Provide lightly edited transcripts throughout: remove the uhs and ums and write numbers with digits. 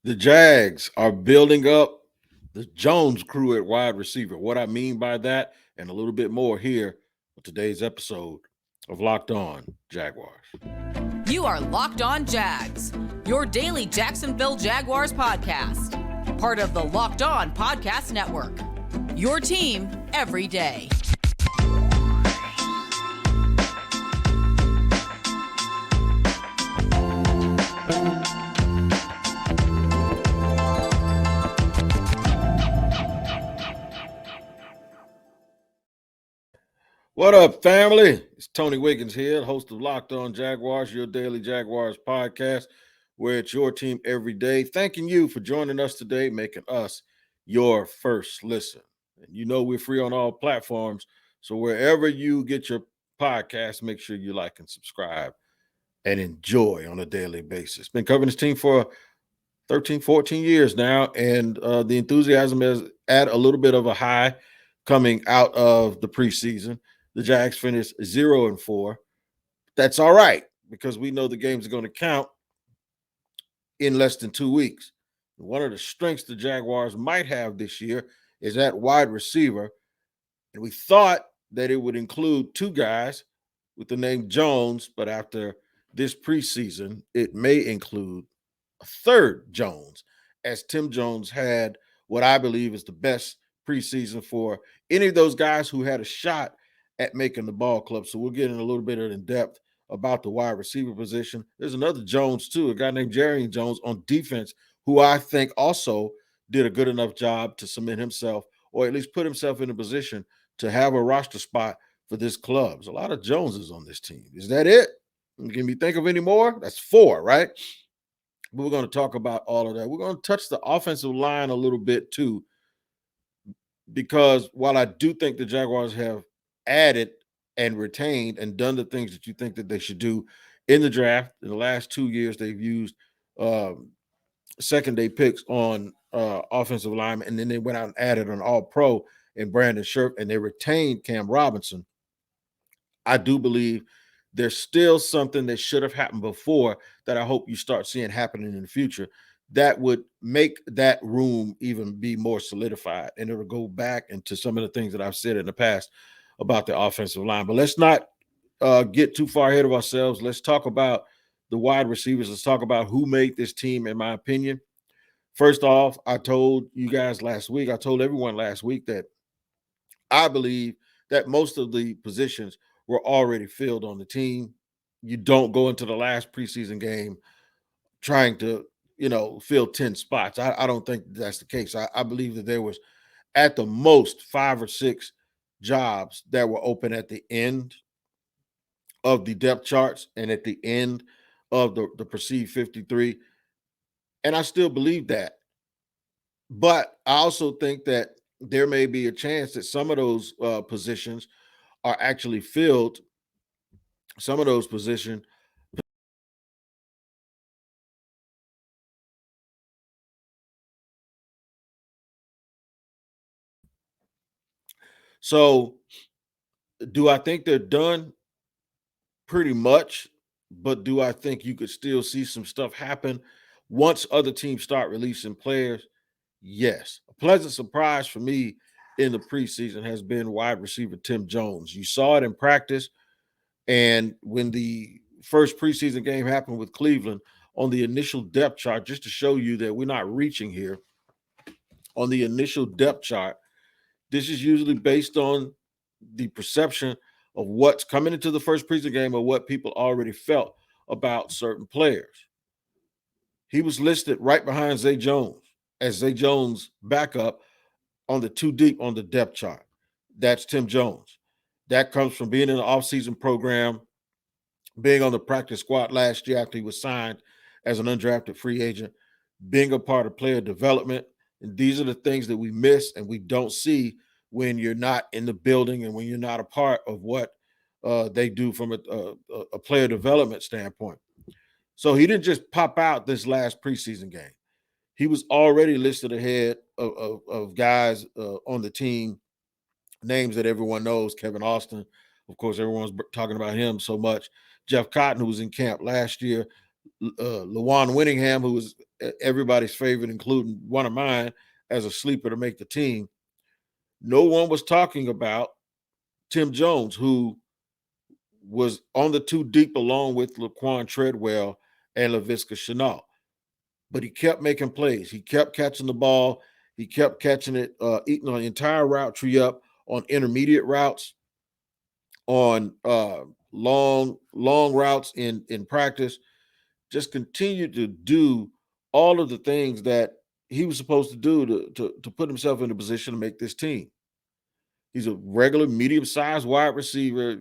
The Jags are building up the Jones crew at wide receiver. What I mean by that, and a little bit more here on today's episode of Locked On Jaguars. You are Locked On Jags, your daily Jacksonville Jaguars podcast. Part of the Locked On Podcast Network. Your team every day. What up, family? It's Tony Wiggins here, host of Locked On Jaguars, your daily Jaguars podcast, where it's your team every day. Thanking you for joining us today, making us your first listen. And you know we're free on all platforms, so wherever you get your podcast, make sure you like and subscribe and enjoy on a daily basis. Been covering this team for 13, 14 years now, and the enthusiasm is at a little bit of a high coming out of the preseason. The Jags finished 0-4. That's all right because we know the games are going to count in less than 2 weeks. One of the strengths the Jaguars might have this year is that wide receiver. And we thought that it would include two guys with the name Jones, but after this preseason, it may include a third Jones, as Tim Jones had what I believe is the best preseason for any of those guys who had a shot at making the ball club. So we'll get in a little bit of in depth about the wide receiver position. There's another Jones too, a guy named Jaron Jones on defense, who I think also did a good enough job to cement himself, or at least put himself in a position to have a roster spot for this club. There's a lot of Joneses on this team. Is that it? Can we think of any more? That's four, right? But we're going to talk about all of that. We're going to touch the offensive line a little bit too, because while I do think the Jaguars have added and retained and done the things that you think that they should do in the draft. In the last 2 years, they've used second-day picks on offensive linemen, and then they went out and added an all-pro in Brandon Scherf, and they retained Cam Robinson. I do believe there's still something that should have happened before that I hope you start seeing happening in the future that would make that room even be more solidified. And it'll go back into some of the things that I've said in the past about the offensive line. But let's not get too far ahead of ourselves. Let's talk about the wide receivers. Let's talk about who made this team, in my opinion. First off, I told you guys last week, I told everyone last week that I believe that most of the positions were already filled on the team. You don't go into the last preseason game trying to, fill 10 spots. I don't think that's the case. I believe that there was at the most 5 or 6 jobs that were open at the end of the depth charts and at the end of the perceived 53. And I still believe that. But I also think that there may be a chance that some of those positions are actually filled. Some of those positions. So do I think they're done? Pretty much. But do I think you could still see some stuff happen once other teams start releasing players? Yes. A pleasant surprise for me in the preseason has been wide receiver Tim Jones. You saw it in practice. And when the first preseason game happened with Cleveland, on the initial depth chart, just to show you that we're not reaching here, on the initial depth chart, this is usually based on the perception of what's coming into the first preseason game or what people already felt about certain players. He was listed right behind Zay Jones as Zay Jones' backup on the two deep on the depth chart. That's Tim Jones. That comes from being in the offseason program, being on the practice squad last year after he was signed as an undrafted free agent, being a part of player development. And these are the things that we miss and we don't see when you're not in the building and when you're not a part of what they do from a player development standpoint. So he didn't just pop out this last preseason game. He was already listed ahead of guys on the team, names that everyone knows. Kevin Austin, of course, everyone's talking about him so much. Jeff Cotton, who was in camp last year, Lawan Winningham, who was everybody's favorite, including one of mine, as a sleeper to make the team. No one was talking about Tim Jones, who was on the two deep along with Laquan Treadwell and Laviska Shenault. But he kept making plays. He kept catching the ball. He kept catching it, eating the entire route tree up on intermediate routes, on long routes in practice. Just continued to do all of the things that he was supposed to do to put himself in a position to make this team. He's a regular medium-sized wide receiver,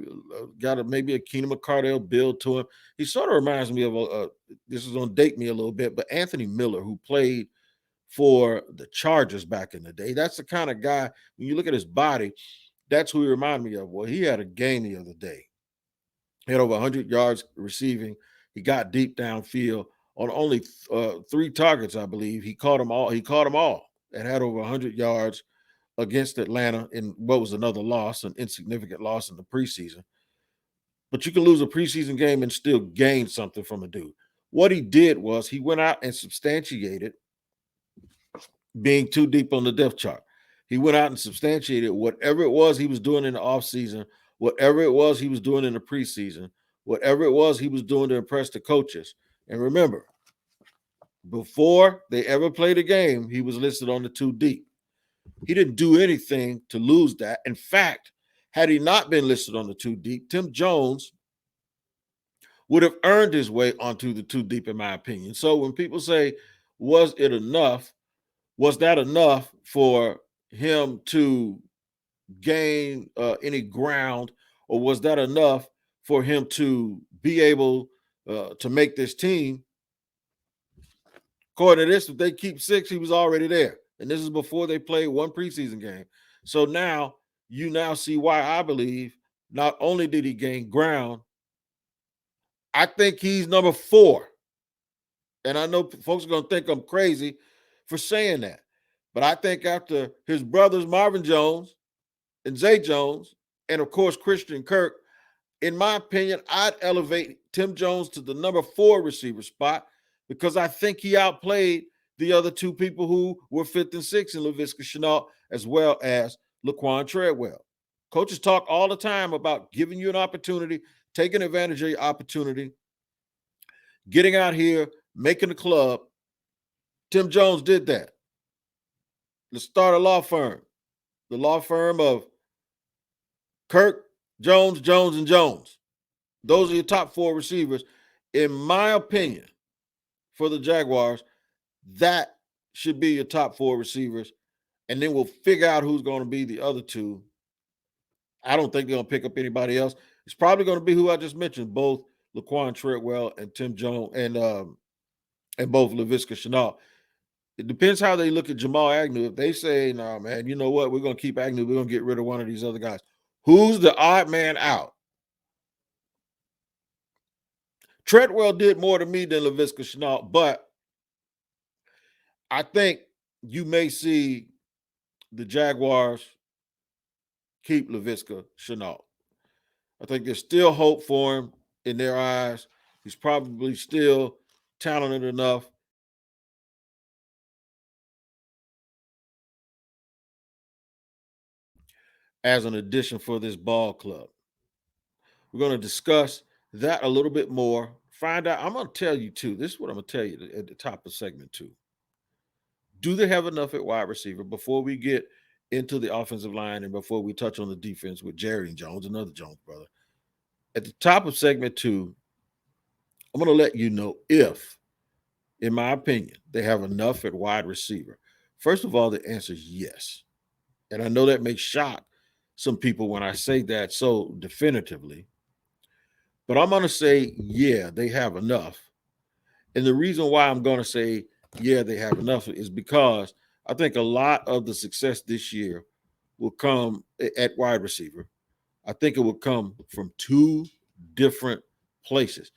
got maybe a Keenan McCardell build to him. He sort of reminds me of this is going to date me a little bit, but Anthony Miller, who played for the Chargers back in the day. That's the kind of guy, when you look at his body, that's who he reminded me of. Well, he had a game the other day. He had over 100 yards receiving. He got deep downfield on only 3 targets, I believe. He caught them all. And had over 100 yards against Atlanta in what was another loss, an insignificant loss in the preseason. But you can lose a preseason game and still gain something from a dude. What he did was he went out and substantiated being too deep on the depth chart. He went out and substantiated whatever it was he was doing in the offseason, whatever it was he was doing in the preseason, whatever it was he was doing to impress the coaches. And remember, before they ever played a game, he was listed on the two deep. He didn't do anything to lose that. In fact, had he not been listed on the two deep, Tim Jones would have earned his way onto the two deep, in my opinion. So when people say, was it enough? Was that enough for him to gain any ground, or was that enough for him to be able to make this team? According to this, if they keep 6, he was already there. And this is before they played one preseason game. So now you now see why I believe not only did he gain ground, I think he's number 4. And I know folks are going to think I'm crazy for saying that. But I think after his brothers, Marvin Jones and Zay Jones, and of course, Christian Kirk, in my opinion, I'd elevate Tim Jones to the number 4 receiver spot because I think he outplayed the other 2 people who were 5th and 6th in Laviska Shenault, as well as Laquan Treadwell. Coaches talk all the time about giving you an opportunity, taking advantage of your opportunity, getting out here, making the club. Tim Jones did that. Let's start a law firm. The law firm of Kirk, Jones, Jones, and Jones. Those are your top 4 receivers. In my opinion, for the Jaguars, that should be your top 4 receivers. And then we'll figure out who's going to be the other 2. I don't think they're going to pick up anybody else. It's probably going to be who I just mentioned, both Laquan Treadwell and Tim Jones and both Laviska Shenault. It depends how they look at Jamal Agnew. If they say, no, man, you know what? We're going to keep Agnew. We're going to get rid of one of these other guys. Who's the odd man out? Treadwell did more to me than Laviska Shenault, but I think you may see the Jaguars keep Laviska Shenault. I think there's still hope for him in their eyes. He's probably still talented enough. As an addition for this ball club. We're going to discuss that a little bit more. Find out. I'm going to tell you, too. This is what I'm going to tell you at the top of segment 2. Do they have enough at wide receiver before we get into the offensive line and before we touch on the defense with Jerry and Jones, another Jones brother? At the top of segment 2, I'm going to let you know if, in my opinion, they have enough at wide receiver. First of all, the answer is yes. And I know that may shock some people when I say that so definitively. But I'm going to say, yeah, they have enough. And the reason why I'm going to say, yeah, they have enough is because I think a lot of the success this year will come at wide receiver. I think it will come from 2 different places.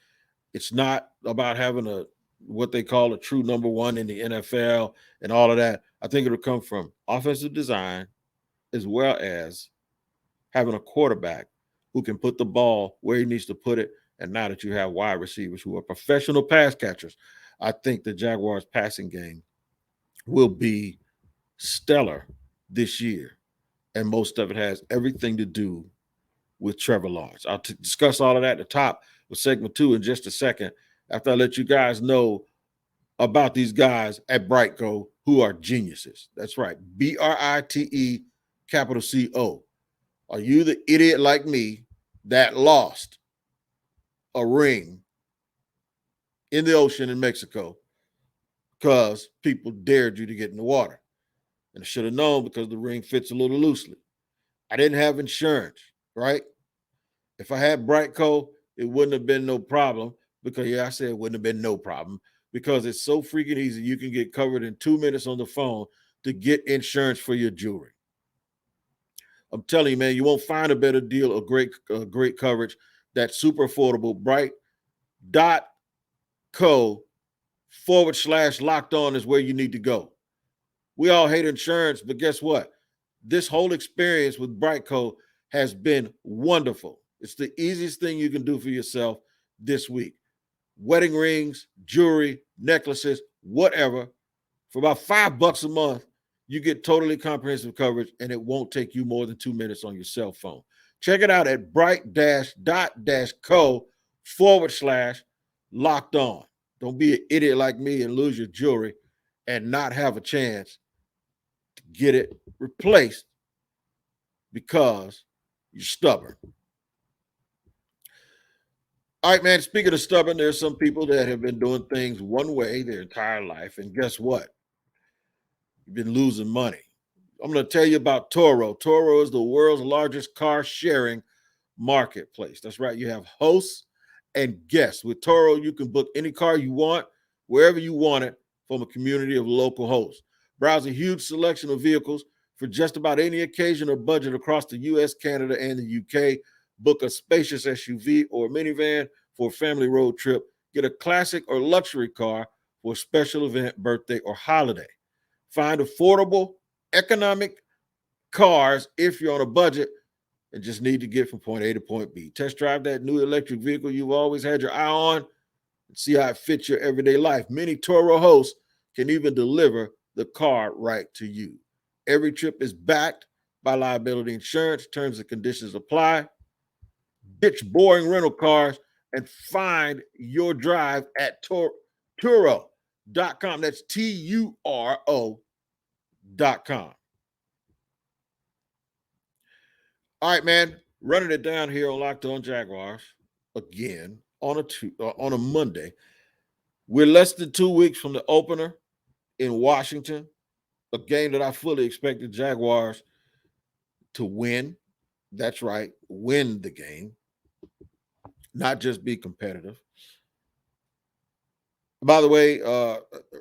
It's not about having what they call a true number 1 in the NFL and all of that. I think it'll come from offensive design as well as having a quarterback who can put the ball where he needs to put it And now that you have wide receivers who are professional pass catchers, I think the Jaguars passing game will be stellar this year. And most of it has everything to do with Trevor Lawrence. I'll discuss all of that at the top of segment 2 in just a second after I let you guys know about these guys at BriteCo who are geniuses. That's right. BRITE capital CO. Are you the idiot like me that lost a ring in the ocean in Mexico because people dared you to get in the water? And I should have known because the ring fits a little loosely. I didn't have insurance, right? If I had BriteCo, it wouldn't have been no problem because, I said it wouldn't have been no problem because it's so freaking easy. You can get covered in 2 minutes on the phone to get insurance for your jewelry. I'm telling you, man, you won't find a better deal or great coverage that's super affordable. Brite.co/locked on is where you need to go. We all hate insurance, but guess what? This whole experience with BriteCo has been wonderful. It's the easiest thing you can do for yourself this week. Wedding rings, jewelry, necklaces, whatever. For about $5 a month, you get totally comprehensive coverage, and it won't take you more than 2 minutes on your cell phone. Check it out at brite-co/locked on. Don't be an idiot like me and lose your jewelry and not have a chance to get it replaced because you're stubborn. All right, man, speaking of stubborn, there's some people that have been doing things one way their entire life, and guess what? You've been losing money. I'm going to tell you about Turo. Turo is the world's largest car sharing marketplace. That's right. You have hosts and guests. With Turo, you can book any car you want, wherever you want it, from a community of local hosts. Browse a huge selection of vehicles for just about any occasion or budget across the U.S., Canada, and the UK. Book a spacious SUV or minivan for a family road trip. Get a classic or luxury car for a special event, birthday, or holiday. Find affordable, economic cars if you're on a budget and just need to get from point A to point B. Test drive that new electric vehicle you've always had your eye on and see how it fits your everyday life. Many Turo hosts can even deliver the car right to you. Every trip is backed by liability insurance. Terms and conditions apply. Ditch boring rental cars and find your drive at Turo.com. That's Turo.com. All right, man, running it down here on Locked On Jaguars again on a Monday. We're less than 2 weeks from the opener in Washington, a game that I fully expect the Jaguars to win. That's right, win the game, not just be competitive. By the way,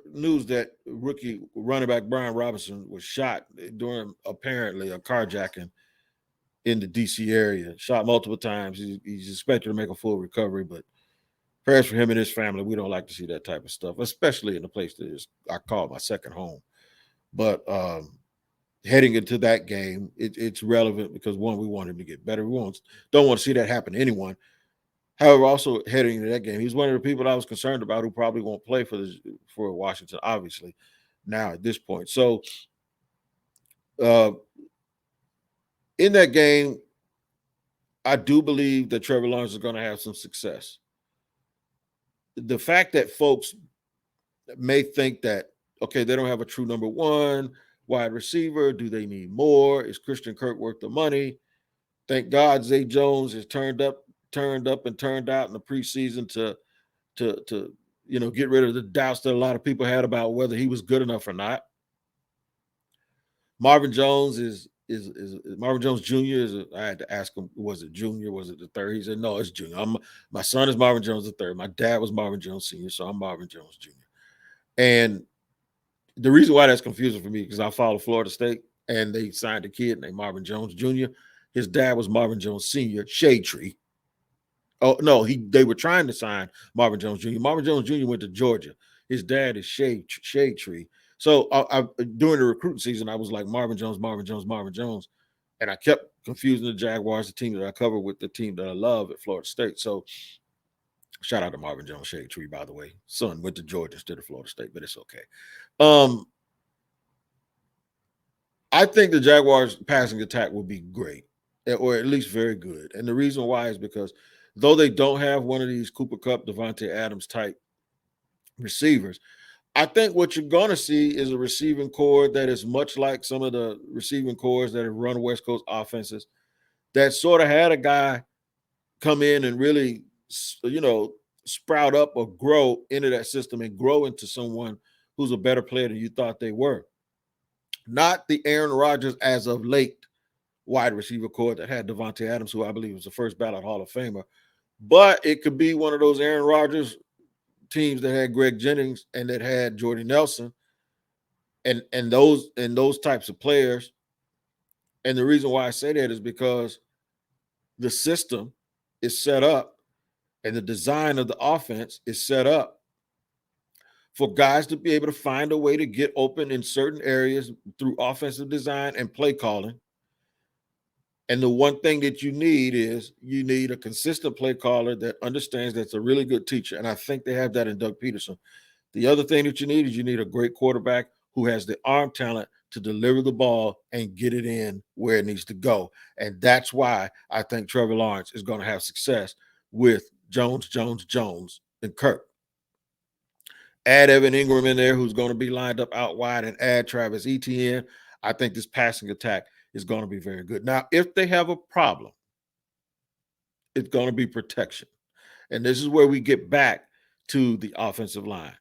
news that rookie running back Brian Robinson was shot during apparently a carjacking in the D.C. area, shot multiple times. He's expected to make a full recovery, but prayers for him and his family. We don't like to see that type of stuff, especially in a place that is, I call my second home. But heading into that game, it's relevant because, one, we want him to get better. We don't want to see that happen to anyone. However, also heading into that game, he's one of the people I was concerned about who probably won't play for Washington, obviously, now at this point. So in that game, I do believe that Trevor Lawrence is going to have some success. The fact that folks may think that, okay, they don't have a true number one wide receiver. Do they need more? Is Christian Kirk worth the money? Thank God Zay Jones has turned up and turned out in the preseason to get rid of the doubts that a lot of people had about whether he was good enough or not. Marvin Jones is Marvin Jones Jr. I had to ask him, was it junior? Was it the third? He said, no, it's junior. My son is Marvin Jones the third. My dad was Marvin Jones Sr., so I'm Marvin Jones Jr. And the reason why that's confusing for me because I follow Florida State and they signed a kid named Marvin Jones Jr. His dad was Marvin Jones Sr., Shade Tree. Oh, no, they were trying to sign Marvin Jones Jr. Marvin Jones Jr. went to Georgia. His dad is Shade Tree. So during the recruiting season, I was like Marvin Jones, and I kept confusing the Jaguars, the team that I cover, with the team that I love at Florida State. So Shout out to Marvin Jones Shade Tree, by the way. Son went to Georgia instead of Florida State, but it's okay. I think the Jaguars' passing attack will be great, or at least very good. And the reason why is because though they don't have one of these Cooper Kupp, Devontae Adams type receivers, I think what you're going to see is a receiving core that is much like some of the receiving cores that have run West Coast offenses that sort of had a guy come in and really, sprout up or grow into that system and grow into someone who's a better player than you thought they were. Not the Aaron Rodgers as of late wide receiver core that had Devontae Adams, who I believe was the first ballot Hall of Famer. But it could be one of those Aaron Rodgers teams that had Greg Jennings and that had Jordy Nelson and those types of players. And the reason why I say that is because the system is set up and the design of the offense is set up for guys to be able to find a way to get open in certain areas through offensive design and play calling. And the one thing that you need is you need a consistent play caller that understands that's a really good teacher. And I think they have that in Doug Peterson. The other thing that you need is you need a great quarterback who has the arm talent to deliver the ball and get it in where it needs to go. And that's why I think Trevor Lawrence is going to have success with Jones, and Kirk. Add Evan Ingram in there, who's going to be lined up out wide, and add Travis Etienne. I think this passing attack is going to be very good. Now, if they have a problem, it's going to be protection. And this is where we get back to the offensive line.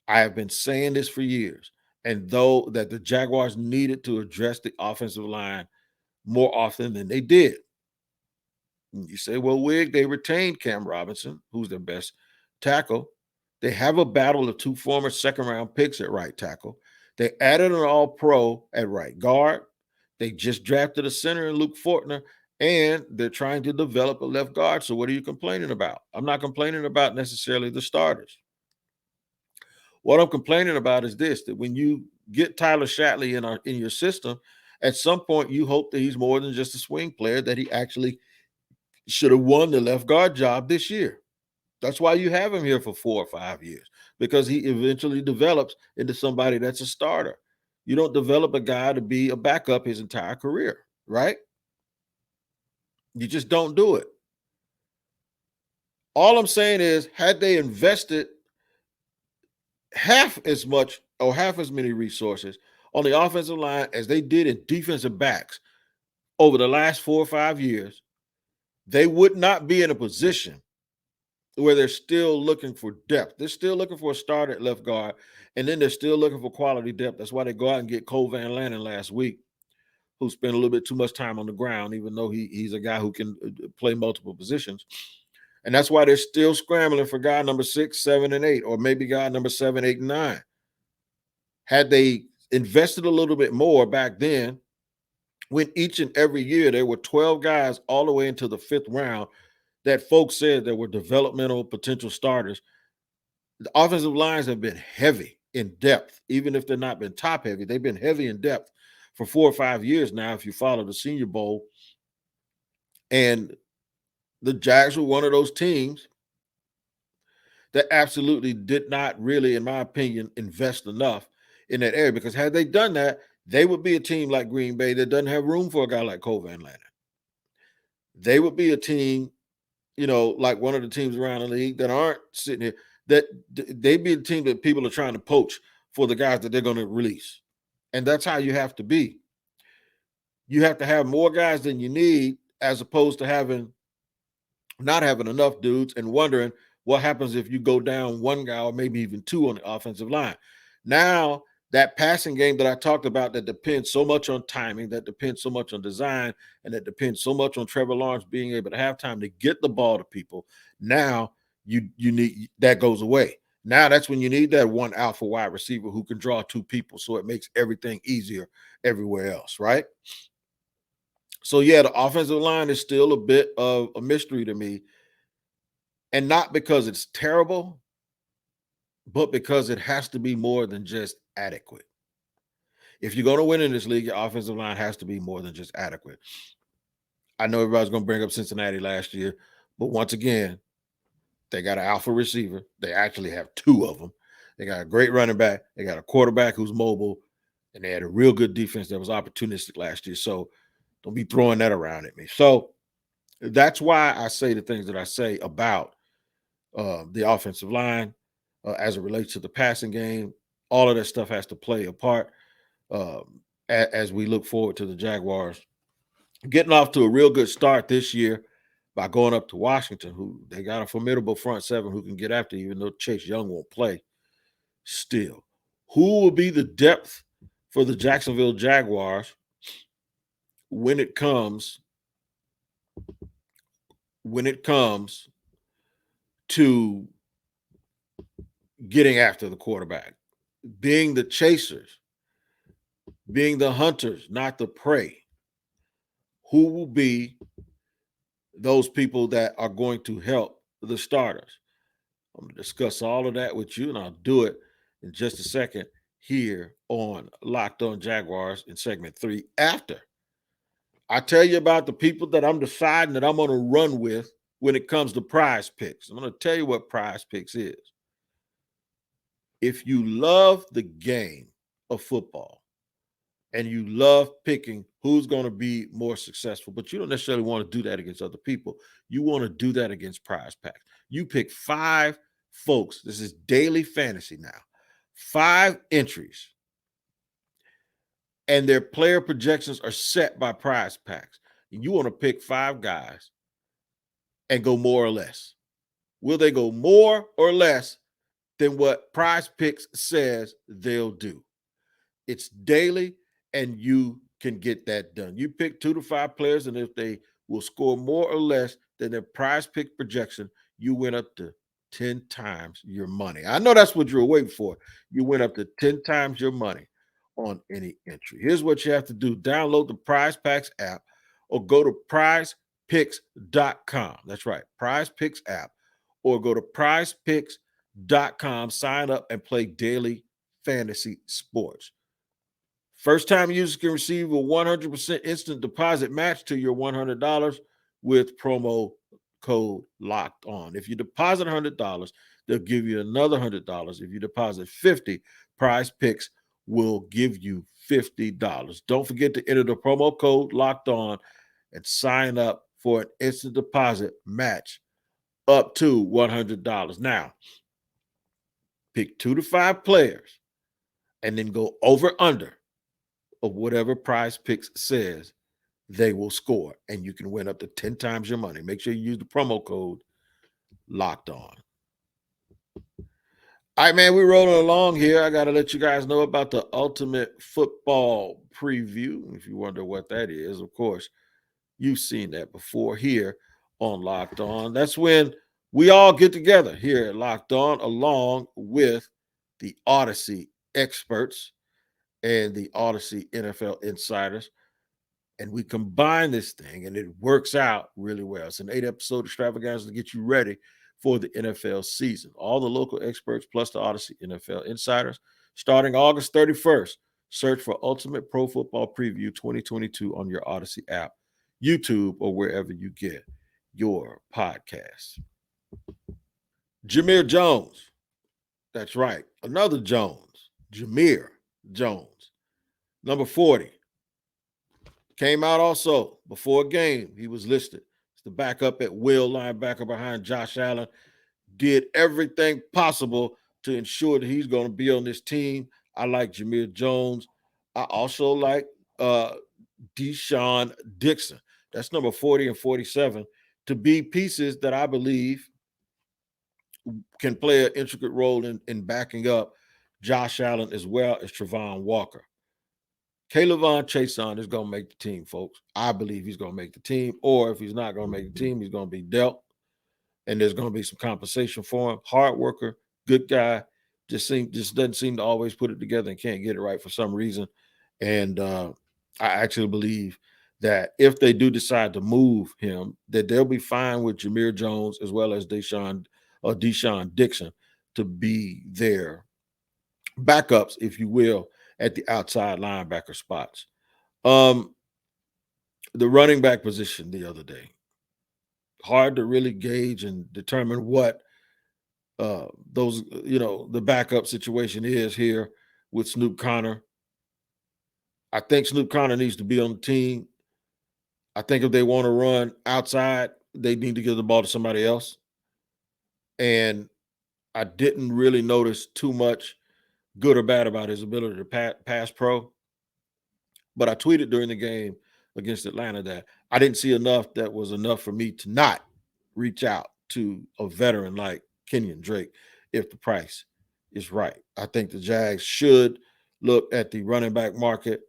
I have been saying this for years. And though that the Jaguars needed to address the offensive line more often than they did. You say, well, Wig, they retained Cam Robinson, who's their best tackle. They have a battle of two former second-round picks at right tackle. They added an all-pro at right guard. They just drafted a center in Luke Fortner, and they're trying to develop a left guard. So what are you complaining about? I'm not complaining about necessarily the starters. What I'm complaining about is this, that when you get Tyler Shatley in your system, at some point you hope that he's more than just a swing player, that he actually should have won the left guard job this year. That's why you have him here for 4 or 5 years, because he eventually develops into somebody that's a starter. You don't develop a guy to be a backup his entire career, right? You just don't do it. All I'm saying is, had they invested half as much or half as many resources on the offensive line as they did in defensive backs over the last 4 or 5 years, they would not be in a position where they're still looking for depth. They're still looking for a starter at left guard, and then they're still looking for quality depth. That's why they go out and get Cole Van Lannon last week, who spent a little bit too much time on the ground, even though he's a guy who can play multiple positions. And that's why they're still scrambling for guy number 6, 7, and 8, or maybe guy number 7, 8, and 9. Had they invested a little bit more back then, when each and every year there were 12 guys all the way into the 5th round that folks said there were developmental potential starters, the offensive lines have been heavy in depth. Even if they've not been top heavy, they've been heavy in depth for 4 or 5 years now, if you follow the Senior Bowl. And the Jags were one of those teams that absolutely did not really, in my opinion, invest enough in that area, because had they done that, they would be a team like Green Bay that doesn't have room for a guy like Cole Van Lannon. They would be a team, like one of the teams around the league that aren't sitting here, that they'd be a team that people are trying to poach for the guys that they're going to release. And that's how you have to be. You have to have more guys than you need, as opposed to not having enough dudes and wondering what happens if you go down one guy or maybe even two on the offensive line. Now, that passing game that I talked about that depends so much on timing, that depends so much on design, and that depends so much on Trevor Lawrence being able to have time to get the ball to people. Now you need that goes away. Now that's when you need that one alpha wide receiver who can draw two people, so it makes everything easier everywhere else, right? So yeah, the offensive line is still a bit of a mystery to me, and not because it's terrible, but because it has to be more than just adequate. If you're going to win in this league, your offensive line has to be more than just adequate. I know everybody's going to bring up Cincinnati last year, but once again, They got an alpha receiver. They actually have two of them. They got a great running back. They got a quarterback who's mobile, and they had a real good defense that was opportunistic last year. So don't be throwing that around at me. So that's why I say the things that I say about the offensive line as it relates to the passing game. All of that stuff has to play a part as we look forward to the Jaguars getting off to a real good start this year by going up to Washington, who they got a formidable front seven who can get after, even though Chase Young won't play. Still, who will be the depth for the Jacksonville Jaguars when it comes to getting after the quarterback, being the chasers, being the hunters, not the prey? Who will be those people that are going to help the starters? I'm going to discuss all of that with you, and I'll do it in just a second here on Locked On Jaguars in segment 3 after I tell you about the people that I'm deciding that I'm going to run with when it comes to PrizePicks. I'm going to tell you what PrizePicks is. If you love the game of football and you love picking who's going to be more successful, but you don't necessarily want to do that against other people, you want to do that against PrizePicks. You pick 5 folks. This is daily fantasy now. 5 entries. And their player projections are set by PrizePicks. And you want to pick 5 guys and go more or less. Will they go more or less than what PrizePicks says they'll do? It's daily, and you can get that done. You pick 2 to 5 players, and if they will score more or less than their PrizePick projection, you win up to 10 times your money. I know that's what you're waiting for. You win up to 10 times your money on any entry. Here's what you have to do. Download the PrizePicks app or go to prizepicks.com. That's right, PrizePicks app, or go to prizepicks.com, sign up, and play daily fantasy sports. First-time users can receive a 100% instant deposit match to your $100 with promo code Locked On. If you deposit $100, they'll give you another $100. If you deposit $50, PrizePicks will give you $50. Don't forget to enter the promo code Locked On and sign up for an instant deposit match up to $100. Now, pick 2 to 5 players and then go over under of whatever PrizePicks says they will score, and you can win up to 10 times your money. Make sure you use the promo code Locked On. All right, man, we're rolling along here. I got to let you guys know about the Ultimate Football Preview. If you wonder what that is, of course, you've seen that before here on Locked On. That's when we all get together here at Locked On, along with the Odyssey experts and the Odyssey NFL insiders. And we combine this thing, and it works out really well. It's an 8-episode extravaganza to get you ready for the NFL season. All the local experts plus the Odyssey NFL insiders. Starting August 31st, search for Ultimate Pro Football Preview 2022 on your Odyssey app, YouTube, or wherever you get your podcasts. Jamir Jones. That's right. Another Jones. Jamir Jones. Number 40. Came out also before a game. He was listed. It's the backup at will, linebacker behind Josh Allen. Did everything possible to ensure that he's going to be on this team. I like Jamir Jones. I also like Deshaun Dixon. That's number 40 and 47 to be pieces that I believe can play an intricate role in backing up Josh Allen as well as Travon Walker. Kayvon Chason is going to make the team, folks. I believe he's going to make the team. Or if he's not going to make the team, he's going to be dealt. And there's going to be some compensation for him. Hard worker, good guy. Just doesn't seem to always put it together and can't get it right for some reason. And I actually believe that if they do decide to move him, that they'll be fine with Jamir Jones as well as Deshaun Dixon to be their backups, if you will, at the outside linebacker spots. The running back position the other day, hard to really gauge and determine what the backup situation is here with Snoop Connor. I think Snoop Connor needs to be on the team. I think if they want to run outside, they need to give the ball to somebody else. And I didn't really notice too much good or bad about his ability to pass pro. But I tweeted during the game against Atlanta that I didn't see enough that was enough for me to not reach out to a veteran like Kenyon Drake if the price is right. I think the Jags should look at the running back market,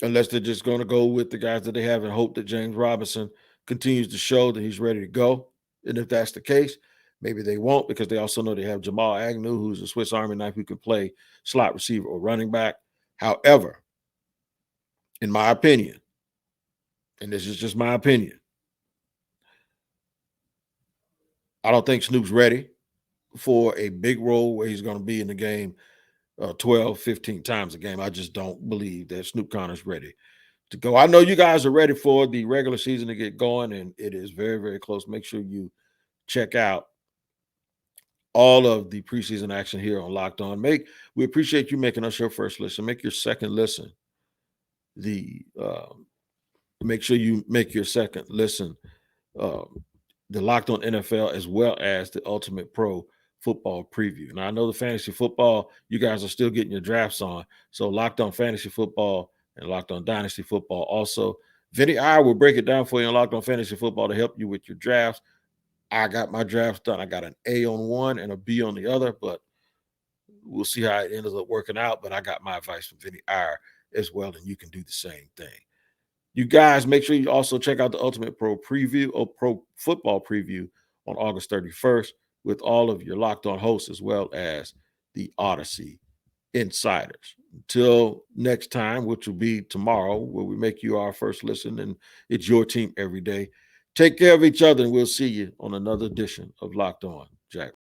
unless they're just going to go with the guys that they have and hope that James Robinson continues to show that he's ready to go. And if that's the case, maybe they won't, because they also know they have Jamal Agnew, who's a Swiss Army knife who can play slot receiver or running back. However, in my opinion, and this is just my opinion, I don't think Snoop's ready for a big role where he's going to be in the game 12, 15 times a game. I just don't believe that Snoop Connor's ready to go. I know you guys are ready for the regular season to get going, and it is very, very close. Make sure you check out all of the preseason action here on Locked On. We appreciate you making us your first listen. Make your second listen make sure you make your second listen the Locked On NFL, as well as the Ultimate Pro Football Preview. Now, I know the fantasy football, you guys are still getting your drafts on. So Locked On Fantasy Football and Locked On Dynasty Football also. Vinny I will break it down for you on Locked On Fantasy Football to help you with your drafts. I got my drafts done. I got an A on one and a B on the other, but we'll see how it ends up working out. But I got my advice from Vinny Iyer as well, and you can do the same thing. You guys, make sure you also check out the Ultimate Pro Preview or Pro Football Preview on August 31st with all of your Locked On hosts, as well as the Odyssey Insiders. Until next time, which will be tomorrow, where we make you our first listen, and it's your team every day. Take care of each other, and we'll see you on another edition of Locked On Jaguars.